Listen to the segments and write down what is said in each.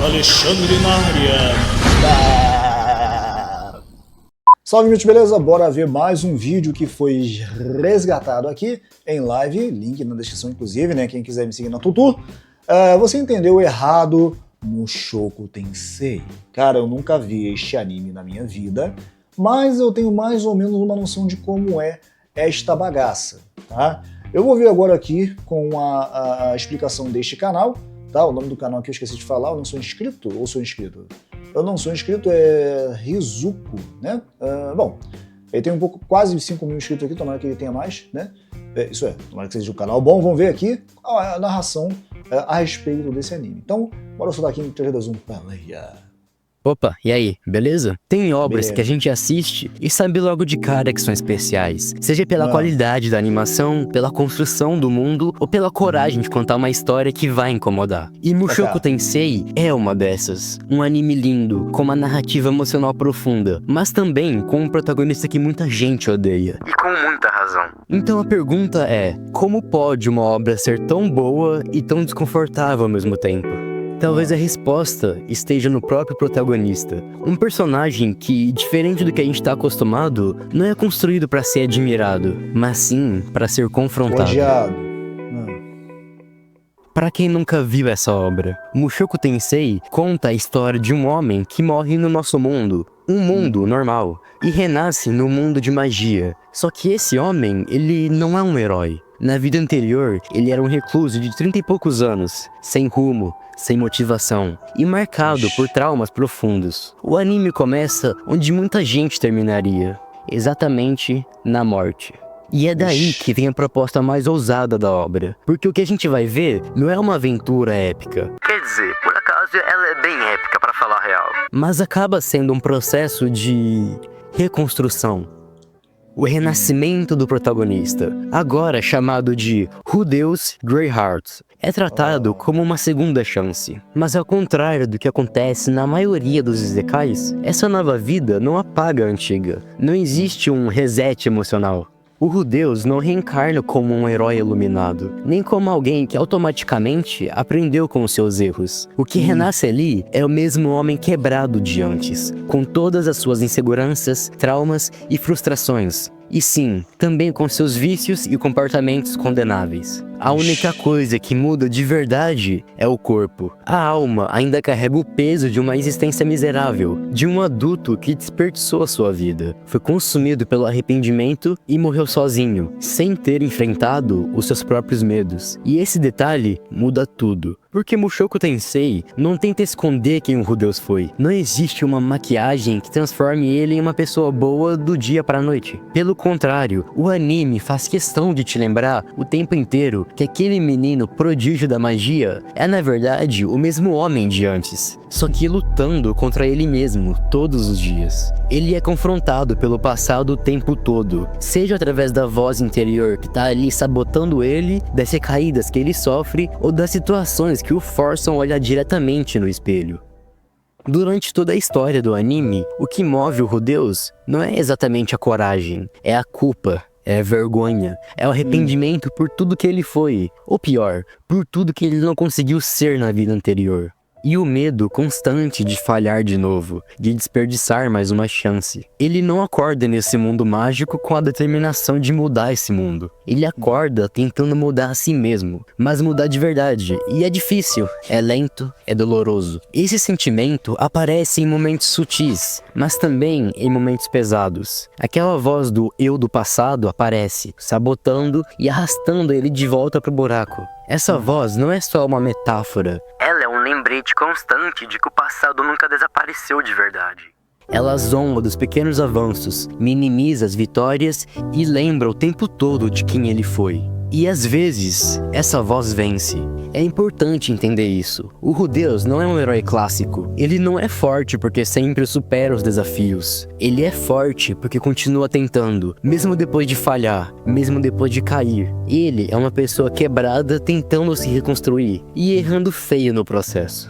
Alexandre na área. Salve, gente, beleza? Bora ver mais um vídeo que foi resgatado aqui em live, link na descrição inclusive, né? Quem quiser me seguir na Tutu. Você entendeu errado, Mushoku Tensei. Cara, eu nunca vi este anime na minha vida, mas eu tenho mais ou menos uma noção de como é esta bagaça, tá? Eu vou ver agora aqui com a explicação deste canal, tá? O nome do canal aqui eu esqueci de falar, eu não sou inscrito ou sou inscrito? Eu não sou inscrito, é Rizuko, né? Bom, ele tem quase 5 mil inscritos aqui, tomara que ele tenha mais, né? Isso é, tomara que seja um canal bom. Vamos ver aqui a narração a respeito desse anime. Então, bora soltar aqui em 3, 2, 1, peleia. Opa, e aí, beleza? Tem obras que a gente assiste e sabe logo de cara que são especiais. Seja pela qualidade da animação, pela construção do mundo ou pela coragem de contar uma história que vai incomodar. E Mushoku Tensei é uma dessas. Um anime lindo, com uma narrativa emocional profunda, mas também com um protagonista que muita gente odeia. E com muita razão. Então a pergunta é, como pode uma obra ser tão boa e tão desconfortável ao mesmo tempo? Talvez a resposta esteja no próprio protagonista. Um personagem que, diferente do que a gente está acostumado, não é construído para ser admirado, mas sim para ser confrontado. Odiado. Para quem nunca viu essa obra, Mushoku Tensei conta a história de um homem que morre no nosso mundo, um mundo normal, e renasce no mundo de magia. Só que esse homem, ele não é um herói. Na vida anterior, ele era um recluso de 30 e poucos anos, sem rumo, sem motivação e marcado por traumas profundos. O anime começa onde muita gente terminaria, exatamente na morte. E é daí que vem a proposta mais ousada da obra, porque o que a gente vai ver não é uma aventura épica. Quer dizer, por acaso ela é bem épica pra falar a real. Mas acaba sendo um processo de reconstrução. O renascimento do protagonista, agora chamado de Rudeus Greyheart, é tratado como uma segunda chance. Mas ao contrário do que acontece na maioria dos isekais, essa nova vida não apaga a antiga. Não existe um reset emocional. O Rudeus não reencarna como um herói iluminado, nem como alguém que automaticamente aprendeu com os seus erros. O que renasce ali é o mesmo homem quebrado de antes, com todas as suas inseguranças, traumas e frustrações. E sim, também com seus vícios e comportamentos condenáveis. A única coisa que muda de verdade é o corpo. A alma ainda carrega o peso de uma existência miserável, de um adulto que desperdiçou a sua vida, foi consumido pelo arrependimento e morreu sozinho, sem ter enfrentado os seus próprios medos. E esse detalhe muda tudo. Porque Mushoku Tensei não tenta esconder quem o Rudeus foi. Não existe uma maquiagem que transforme ele em uma pessoa boa do dia para a noite. Pelo contrário, o anime faz questão de te lembrar o tempo inteiro que aquele menino prodígio da magia é na verdade o mesmo homem de antes, só que lutando contra ele mesmo todos os dias. Ele é confrontado pelo passado o tempo todo, seja através da voz interior que tá ali sabotando ele, das recaídas que ele sofre ou das situações que o forçam a olhar diretamente no espelho. Durante toda a história do anime, o que move o Rudeus não é exatamente a coragem, é a culpa, é a vergonha, é o arrependimento por tudo que ele foi, ou pior, por tudo que ele não conseguiu ser na vida anterior. E o medo constante de falhar de novo, de desperdiçar mais uma chance. Ele não acorda nesse mundo mágico com a determinação de mudar esse mundo. Ele acorda tentando mudar a si mesmo, mas mudar de verdade. E é difícil, é lento, é doloroso. Esse sentimento aparece em momentos sutis, mas também em momentos pesados. Aquela voz do eu do passado aparece, sabotando e arrastando ele de volta pro buraco. Essa voz não é só uma metáfora. Ela é um lembrete constante de que o passado nunca desapareceu de verdade. Ela zomba dos pequenos avanços, minimiza as vitórias e lembra o tempo todo de quem ele foi. E às vezes, essa voz vence. É importante entender isso. O Rudeus não é um herói clássico. Ele não é forte porque sempre supera os desafios. Ele é forte porque continua tentando, mesmo depois de falhar, mesmo depois de cair. Ele é uma pessoa quebrada tentando se reconstruir e errando feio no processo.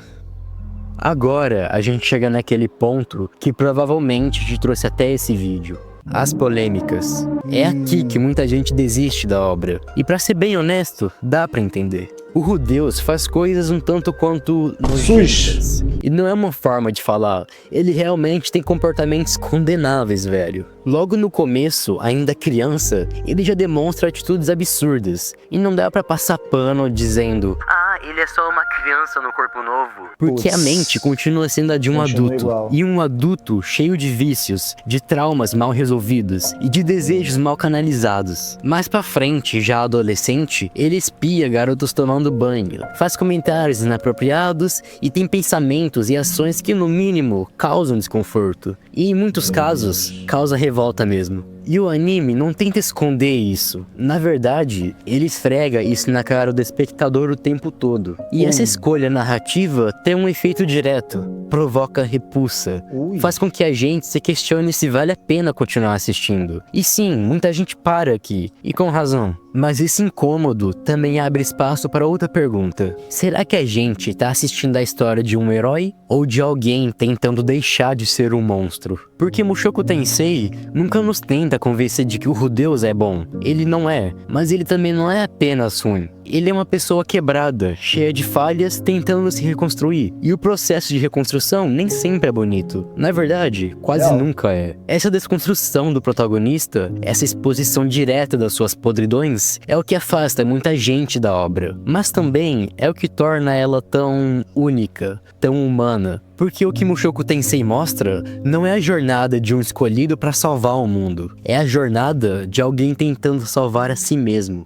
Agora a gente chega naquele ponto que provavelmente te trouxe até esse vídeo. as polêmicas. É aqui que muita gente desiste da obra. E pra ser bem honesto, dá pra entender. O Rudeus faz coisas um tanto quanto nojentas. E não é uma forma de falar, ele realmente tem comportamentos condenáveis, velho. Logo no começo, ainda criança, ele já demonstra atitudes absurdas. E não dá pra passar pano dizendo, ele é só uma criança no corpo novo. Porque a mente continua sendo a de um adulto. Igual. E um adulto cheio de vícios, de traumas mal resolvidos e de desejos mal canalizados. Mais pra frente, já adolescente, ele espia garotos tomando banho, faz comentários inapropriados e tem pensamentos e ações que no mínimo causam desconforto. E em muitos casos, causa revolta mesmo. E o anime não tenta esconder isso. Na verdade, ele esfrega isso na cara do espectador o tempo todo. E essa escolha narrativa tem um efeito direto. Provoca repulsa. Faz com que a gente se questione se vale a pena continuar assistindo. E sim, muita gente para aqui. E com razão. Mas esse incômodo também abre espaço para outra pergunta. Será que a gente tá assistindo a história de um herói? Ou de alguém tentando deixar de ser um monstro? Porque Mushoku Tensei nunca nos tenta convencer de que o Rudeus é bom. Ele não é, mas ele também não é apenas ruim. Ele é uma pessoa quebrada, cheia de falhas, tentando se reconstruir. E o processo de reconstrução nem sempre é bonito. Na verdade, quase nunca é. Essa desconstrução do protagonista, essa exposição direta das suas podridões, é o que afasta muita gente da obra. Mas também é o que torna ela tão única, tão humana. Porque o que Mushoku Tensei mostra não é a jornada de um escolhido para salvar o mundo. É a jornada de alguém tentando salvar a si mesmo.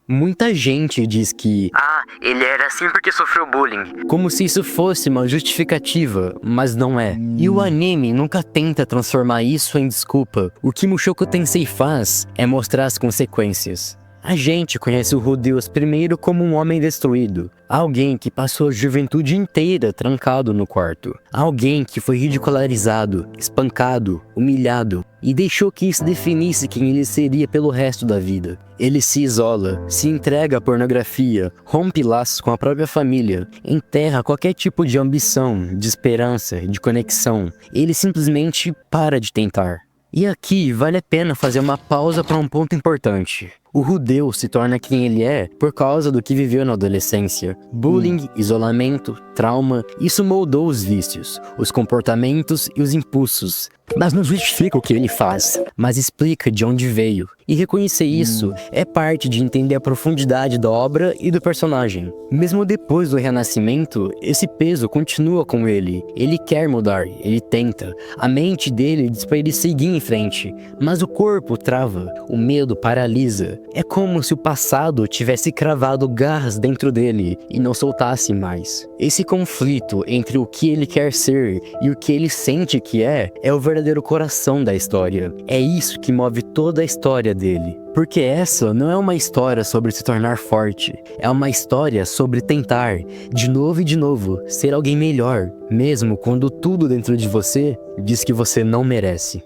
Muita gente diz que ele era assim porque sofreu bullying. Como se isso fosse uma justificativa, mas não é. E o anime nunca tenta transformar isso em desculpa. O que Mushoku Tensei faz é mostrar as consequências. A gente conhece o Rudeus primeiro como um homem destruído. Alguém que passou a juventude inteira trancado no quarto. Alguém que foi ridicularizado, espancado, humilhado e deixou que isso definisse quem ele seria pelo resto da vida. Ele se isola, se entrega à pornografia, rompe laços com a própria família, enterra qualquer tipo de ambição, de esperança, de conexão. Ele simplesmente para de tentar. E aqui vale a pena fazer uma pausa para um ponto importante. O Rudeus se torna quem ele é por causa do que viveu na adolescência. Bullying, isolamento, trauma, isso moldou os vícios, os comportamentos e os impulsos. Mas não justifica o que ele faz, mas explica de onde veio. E reconhecer isso é parte de entender a profundidade da obra e do personagem. Mesmo depois do renascimento, esse peso continua com ele. Ele quer mudar, ele tenta. A mente dele diz pra ele seguir em frente, mas o corpo trava, o medo paralisa. É como se o passado tivesse cravado garras dentro dele e não soltasse mais. Esse conflito entre o que ele quer ser e o que ele sente que é o verdadeiro coração da história. É isso que move toda a história dele. Porque essa não é uma história sobre se tornar forte. É uma história sobre tentar, de novo, ser alguém melhor, mesmo quando tudo dentro de você diz que você não merece.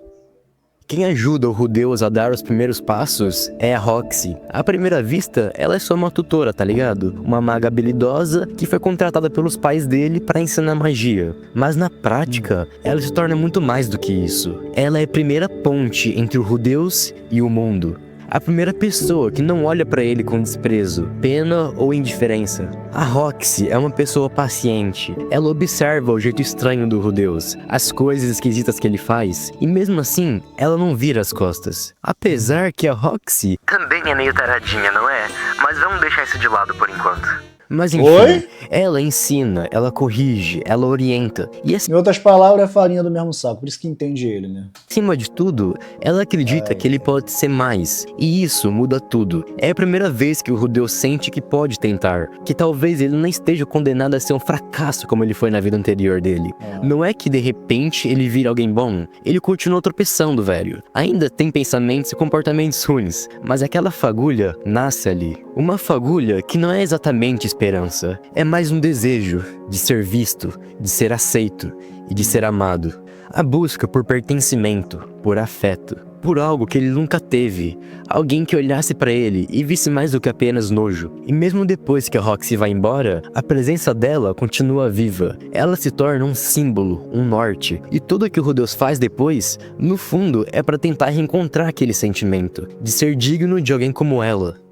Quem ajuda o Rudeus a dar os primeiros passos é a Roxy. À primeira vista, ela é só uma tutora, tá ligado? Uma maga habilidosa que foi contratada pelos pais dele para ensinar magia. Mas na prática, ela se torna muito mais do que isso. Ela é a primeira ponte entre o Rudeus e o mundo. A primeira pessoa que não olha pra ele com desprezo, pena ou indiferença. A Roxy é uma pessoa paciente. Ela observa o jeito estranho do Rudeus, as coisas esquisitas que ele faz, e mesmo assim, ela não vira as costas. Apesar que a Roxy também é meio taradinha, não é? Mas vamos deixar isso de lado por enquanto. Mas enfim, ela ensina, ela corrige, ela orienta. E assim, em outras palavras, é farinha do mesmo saco, por isso que entende ele, né? Acima de tudo, ela acredita que ele pode ser mais. E isso muda tudo. É a primeira vez que o Rudeus sente que pode tentar. Que talvez ele não esteja condenado a ser um fracasso como ele foi na vida anterior dele. Não é que de repente ele vira alguém bom. Ele continua tropeçando, velho. Ainda tem pensamentos e comportamentos ruins. Mas aquela fagulha nasce ali. Uma fagulha que não é exatamente esperança. É mais um desejo de ser visto, de ser aceito e de ser amado. A busca por pertencimento, por afeto, por algo que ele nunca teve. Alguém que olhasse pra ele e visse mais do que apenas nojo. E mesmo depois que a Roxy vai embora, a presença dela continua viva. Ela se torna um símbolo, um norte. E tudo que o Rudeus faz depois, no fundo, é pra tentar reencontrar aquele sentimento, de ser digno de alguém como ela.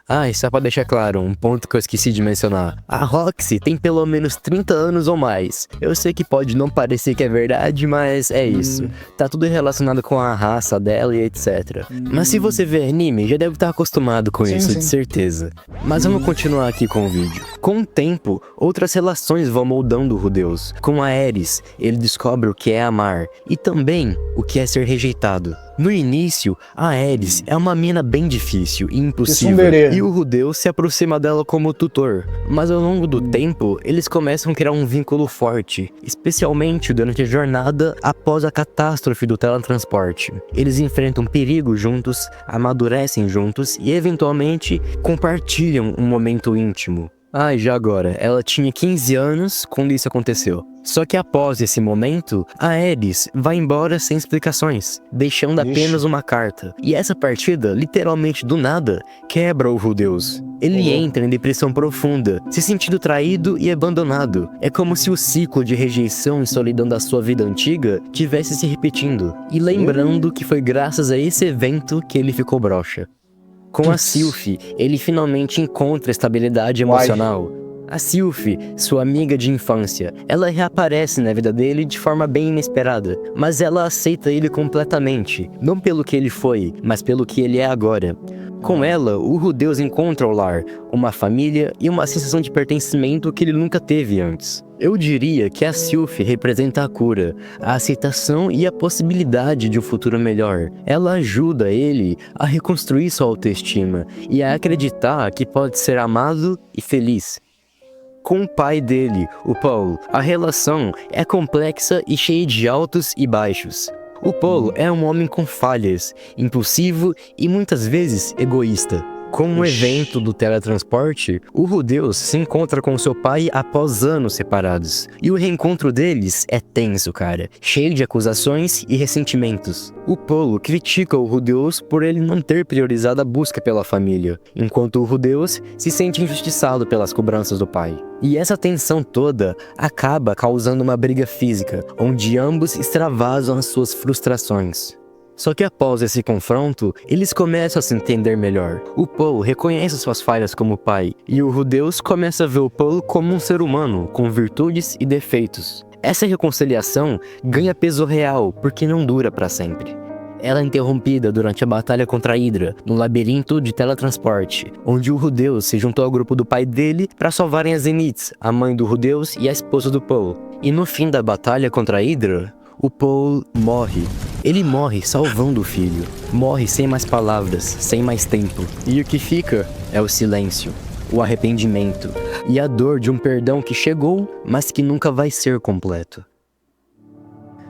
Ah, e só pra deixar claro, um ponto que eu esqueci de mencionar. A Roxy tem pelo menos 30 anos ou mais. Eu sei que pode não parecer que é verdade, mas é isso. Tá tudo relacionado com a raça dela e etc. Mas se você vê anime, já deve estar acostumado com isso, de certeza. Mas vamos continuar aqui com o vídeo. Com o tempo, outras relações vão moldando o Rudeus. Com a Aeris, ele descobre o que é amar, e também o que é ser rejeitado. No início, a Aeris é uma mina bem difícil e impossível, e o Rudeus se aproxima dela como tutor. Mas ao longo do tempo, eles começam a criar um vínculo forte, especialmente durante a jornada após a catástrofe do teletransporte. Eles enfrentam perigo juntos, amadurecem juntos e eventualmente compartilham um momento íntimo. Ah, e já agora, ela tinha 15 anos quando isso aconteceu. Só que após esse momento, a Aeris vai embora sem explicações, deixando apenas uma carta. E essa partida, literalmente do nada, quebra o Rudeus. Ele entra em depressão profunda, se sentindo traído e abandonado. É como se o ciclo de rejeição e solidão da sua vida antiga tivesse se repetindo. E lembrando que foi graças a esse evento que ele ficou broxa. Com a Sylphie, ele finalmente encontra estabilidade emocional. A Sylphie, sua amiga de infância, ela reaparece na vida dele de forma bem inesperada, mas ela aceita ele completamente, não pelo que ele foi, mas pelo que ele é agora. Com ela, o Rudeus encontra o lar, uma família e uma sensação de pertencimento que ele nunca teve antes. Eu diria que a Sylphie representa a cura, a aceitação e a possibilidade de um futuro melhor. Ela ajuda ele a reconstruir sua autoestima e a acreditar que pode ser amado e feliz. Com o pai dele, o Paul, a relação é complexa e cheia de altos e baixos. O Paul é um homem com falhas, impulsivo e muitas vezes egoísta. Com um evento do teletransporte, o Rudeus se encontra com seu pai após anos separados. E o reencontro deles é tenso, cara, cheio de acusações e ressentimentos. O Paul critica o Rudeus por ele não ter priorizado a busca pela família, enquanto o Rudeus se sente injustiçado pelas cobranças do pai. E essa tensão toda acaba causando uma briga física, onde ambos extravasam as suas frustrações. Só que após esse confronto, eles começam a se entender melhor. O Paul reconhece suas falhas como pai, e o Rudeus começa a ver o Paul como um ser humano, com virtudes e defeitos. Essa reconciliação ganha peso real, porque não dura para sempre. Ela é interrompida durante a batalha contra a Hydra, no labirinto de teletransporte, onde o Rudeus se juntou ao grupo do pai dele para salvarem a Zenith, a mãe do Rudeus e a esposa do Paul. E no fim da batalha contra a Hydra, o Paul morre. Ele morre salvando o filho. Morre sem mais palavras, sem mais tempo. E o que fica é o silêncio, o arrependimento e a dor de um perdão que chegou, mas que nunca vai ser completo.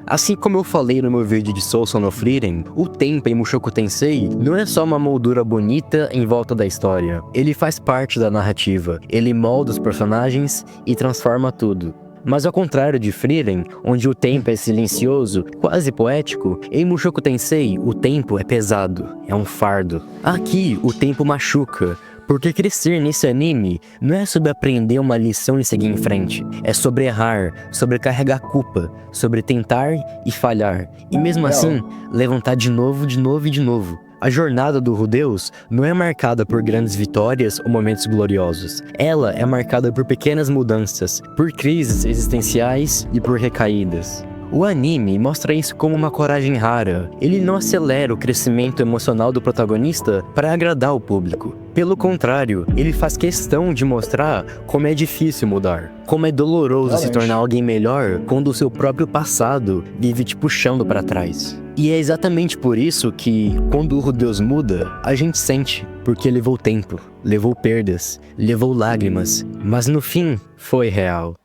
Assim como eu falei no meu vídeo de Sousou no Frieren, o tempo em Mushoku Tensei não é só uma moldura bonita em volta da história. Ele faz parte da narrativa, ele molda os personagens e transforma tudo. Mas ao contrário de Frieren, onde o tempo é silencioso, quase poético, em Mushoku Tensei o tempo é pesado, é um fardo. Aqui o tempo machuca, porque crescer nesse anime não é sobre aprender uma lição e seguir em frente. É sobre errar, sobre carregar culpa, sobre tentar e falhar. E mesmo assim, levantar de novo, de novo e de novo. A jornada do Rudeus não é marcada por grandes vitórias ou momentos gloriosos. Ela é marcada por pequenas mudanças, por crises existenciais e por recaídas. O anime mostra isso como uma coragem rara. Ele não acelera o crescimento emocional do protagonista para agradar o público. Pelo contrário, ele faz questão de mostrar como é difícil mudar. Como é doloroso se tornar alguém melhor quando o seu próprio passado vive te puxando para trás. E é exatamente por isso que, quando o Rudeus muda, a gente sente. Porque levou tempo, levou perdas, levou lágrimas, mas no fim, foi real.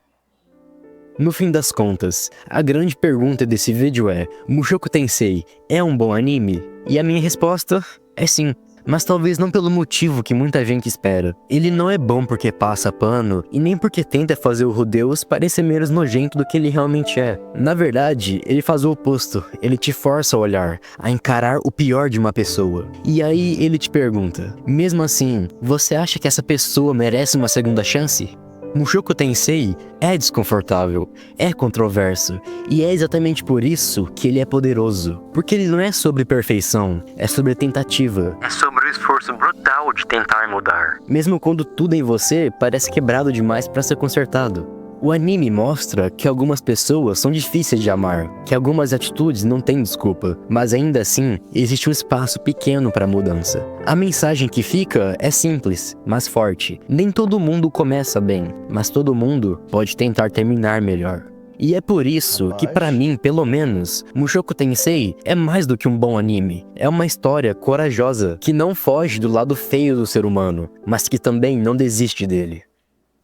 No fim das contas, a grande pergunta desse vídeo é: Mushoku Tensei é um bom anime? E a minha resposta é sim. mas talvez não pelo motivo que muita gente espera. Ele não é bom porque passa pano, e nem porque tenta fazer o Rudeus parecer menos nojento do que ele realmente é. Na verdade, ele faz o oposto. Ele te força a olhar, a encarar o pior de uma pessoa. E aí ele te pergunta, mesmo assim, você acha que essa pessoa merece uma segunda chance? Mushoku Tensei é desconfortável, é controverso, e é exatamente por isso que ele é poderoso. Porque ele não é sobre perfeição, é sobre tentativa. É sobre o esforço brutal de tentar mudar. Mesmo quando tudo em você parece quebrado demais para ser consertado. O anime mostra que algumas pessoas são difíceis de amar, que algumas atitudes não têm desculpa, mas ainda assim, existe um espaço pequeno para mudança. A mensagem que fica é simples, mas forte. Nem todo mundo começa bem, mas todo mundo pode tentar terminar melhor. E é por isso que, pra mim, pelo menos, Mushoku Tensei é mais do que um bom anime. É uma história corajosa, que não foge do lado feio do ser humano, mas que também não desiste dele.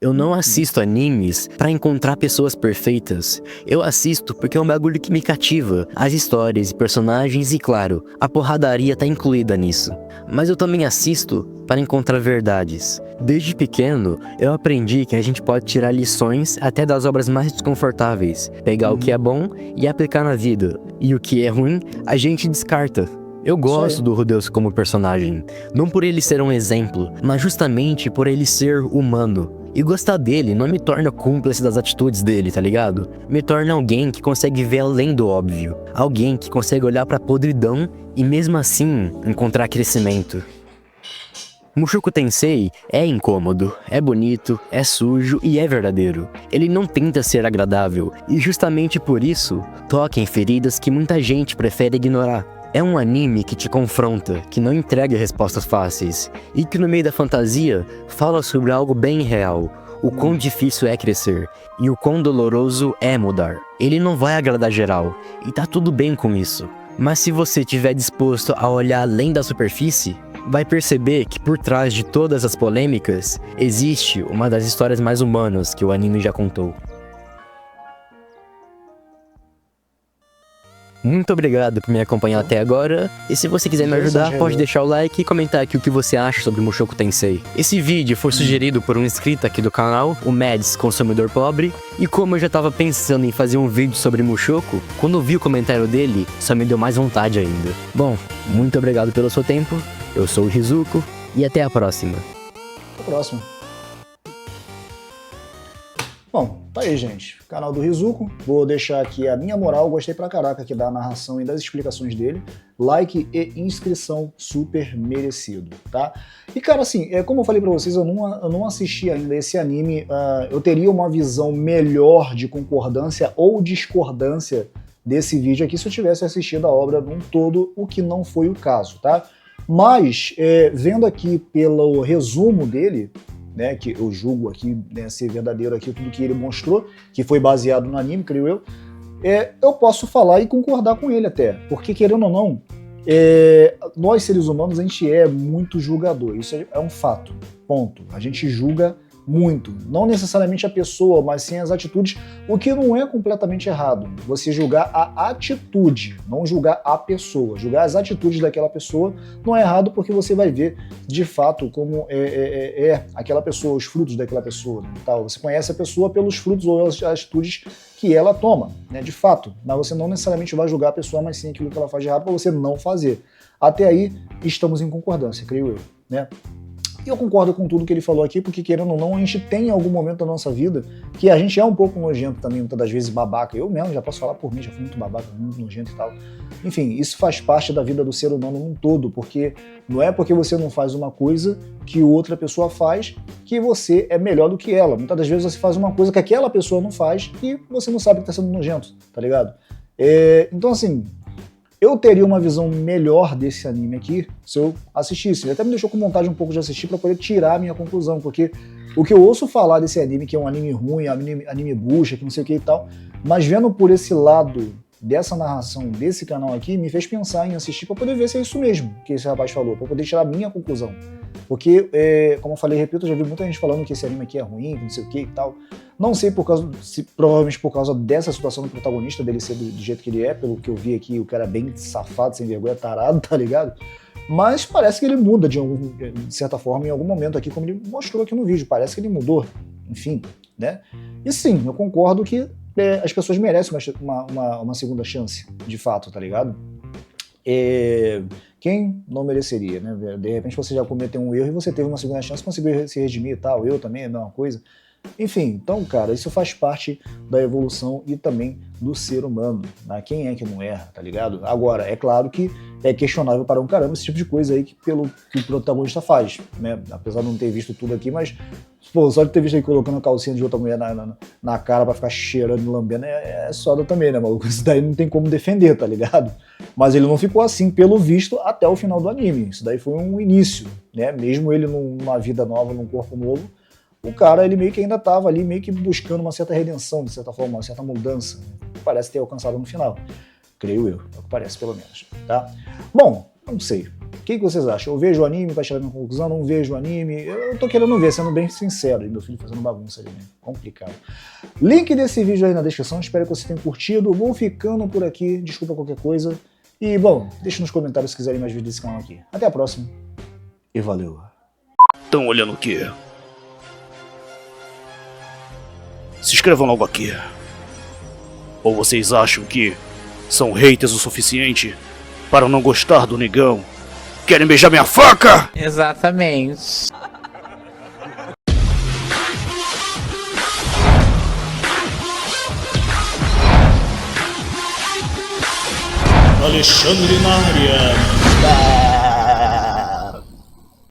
Eu não assisto animes pra encontrar pessoas perfeitas. Eu assisto porque é um bagulho que me cativa. As histórias e personagens e, claro, a porradaria tá incluída nisso. Mas eu também assisto para encontrar verdades. Desde pequeno, eu aprendi que a gente pode tirar lições até das obras mais desconfortáveis. Pegar o que é bom e aplicar na vida. E o que é ruim, a gente descarta. Eu gosto do Rudeus como personagem. Não por ele ser um exemplo, mas justamente por ele ser humano. E gostar dele não me torna cúmplice das atitudes dele, tá ligado? Me torna alguém que consegue ver além do óbvio. Alguém que consegue olhar pra podridão e mesmo assim encontrar crescimento. Mushoku Tensei é incômodo, é bonito, é sujo e é verdadeiro. Ele não tenta ser agradável e justamente por isso toca em feridas que muita gente prefere ignorar. É um anime que te confronta, que não entrega respostas fáceis, e que no meio da fantasia fala sobre algo bem real, o quão difícil é crescer, e o quão doloroso é mudar. Ele não vai agradar geral, e tá tudo bem com isso. Mas se você estiver disposto a olhar além da superfície, vai perceber que por trás de todas as polêmicas, existe uma das histórias mais humanas que o anime já contou. Muito obrigado por me acompanhar até agora, e se você quiser me ajudar, pode deixar o like e comentar aqui o que você acha sobre Mushoku Tensei. Esse vídeo foi sugerido por um inscrito aqui do canal, o Mads Consumidor Pobre, e como eu já tava pensando em fazer um vídeo sobre Mushoku, quando vi o comentário dele, só me deu mais vontade ainda. Bom, muito obrigado pelo seu tempo, eu sou o Rizuko, e até a próxima. Até a próxima. Bom, tá aí, gente. Canal do Rizuko. Vou deixar aqui a minha moral. Gostei pra caraca aqui da narração e das explicações dele. Like e inscrição super merecido, tá? E, cara, assim, como eu falei pra vocês, eu não assisti ainda esse anime. Eu teria uma visão melhor de concordância ou discordância desse vídeo aqui se eu tivesse assistido a obra num todo, o que não foi o caso, tá? Mas, vendo aqui pelo resumo dele, né, que eu julgo aqui, né, ser verdadeiro aqui tudo que ele mostrou, que foi baseado no anime, creio eu, eu posso falar e concordar com ele até, porque querendo ou não, nós seres humanos a gente é muito julgador, isso é um fato, ponto. A gente julga muito, não necessariamente a pessoa, mas sim as atitudes, o que não é completamente errado. Você julgar a atitude, não julgar a pessoa. Julgar as atitudes daquela pessoa não é errado, porque você vai ver de fato como é aquela pessoa, os frutos daquela pessoa, né, tal. Você conhece a pessoa pelos frutos ou as atitudes que ela toma, né, de fato. Mas você não necessariamente vai julgar a pessoa, mas sim aquilo que ela faz de errado para você não fazer. Até aí estamos em concordância, creio eu, né? E eu concordo com tudo que ele falou aqui, porque querendo ou não, a gente tem em algum momento da nossa vida que a gente é um pouco nojento também, muitas das vezes babaca. Eu mesmo já posso falar por mim, já fui muito babaca, muito nojento e tal. Enfim, isso faz parte da vida do ser humano num todo, porque não é porque você não faz uma coisa que outra pessoa faz que você é melhor do que ela. Muitas das vezes você faz uma coisa que aquela pessoa não faz e você não sabe que tá sendo nojento, tá ligado? Então assim, eu teria uma visão melhor desse anime aqui se eu assistisse. Ele até me deixou com vontade um pouco de assistir para poder tirar a minha conclusão, porque o que eu ouço falar desse anime, que é um anime ruim, anime bucha, que não sei o que e tal, mas vendo por esse lado dessa narração desse canal aqui me fez pensar em assistir para poder ver se é isso mesmo que esse rapaz falou, para poder tirar a minha conclusão. Porque, como eu falei, repito, eu já vi muita gente falando que esse anime aqui é ruim, que não sei o que e tal. Não sei provavelmente por causa dessa situação do protagonista, dele ser do jeito que ele é, pelo que eu vi aqui, o cara é bem safado, sem vergonha, tarado, tá ligado? Mas parece que ele muda de certa forma em algum momento aqui, como ele mostrou aqui no vídeo. Parece que ele mudou, enfim, né? E sim, eu concordo que as pessoas merecem uma segunda chance, de fato, tá ligado? Quem não mereceria, né? De repente você já cometeu um erro e você teve uma segunda chance, conseguiu se redimir e tal, eu também, é a mesma coisa. Enfim, então, cara, isso faz parte da evolução e também do ser humano, né? Quem é que não erra, tá ligado? Agora, é claro que é questionável para um caramba esse tipo de coisa aí pelo que o protagonista faz, né? Apesar de não ter visto tudo aqui, mas pô, só de ter visto ele colocando a calcinha de outra mulher na cara pra ficar cheirando e lambendo é soda também, né, maluco? Isso daí não tem como defender, tá ligado? Mas ele não ficou assim, pelo visto, até o final do anime. Isso daí foi um início, né? Mesmo ele numa vida nova, num corpo novo, o cara, ele meio que ainda tava ali, meio que buscando uma certa redenção, de certa forma, uma certa mudança, que parece ter alcançado no final. Creio eu, é o que parece, pelo menos, tá? Bom, não sei. O que vocês acham? Eu vejo o anime pra chegar na conclusão, não vejo o anime. Eu tô querendo ver, sendo bem sincero. E meu filho fazendo bagunça ali, né? Complicado. Link desse vídeo aí na descrição. Espero que você tenha curtido. Vou ficando por aqui. Desculpa qualquer coisa. E, bom, deixa nos comentários se quiserem mais vídeos desse canal aqui. Até a próxima. E valeu. Estão olhando o quê? Se inscrevam logo aqui. Ou vocês acham que são haters o suficiente para não gostar do negão? Querem beijar minha faca? Exatamente. Alexandre na área.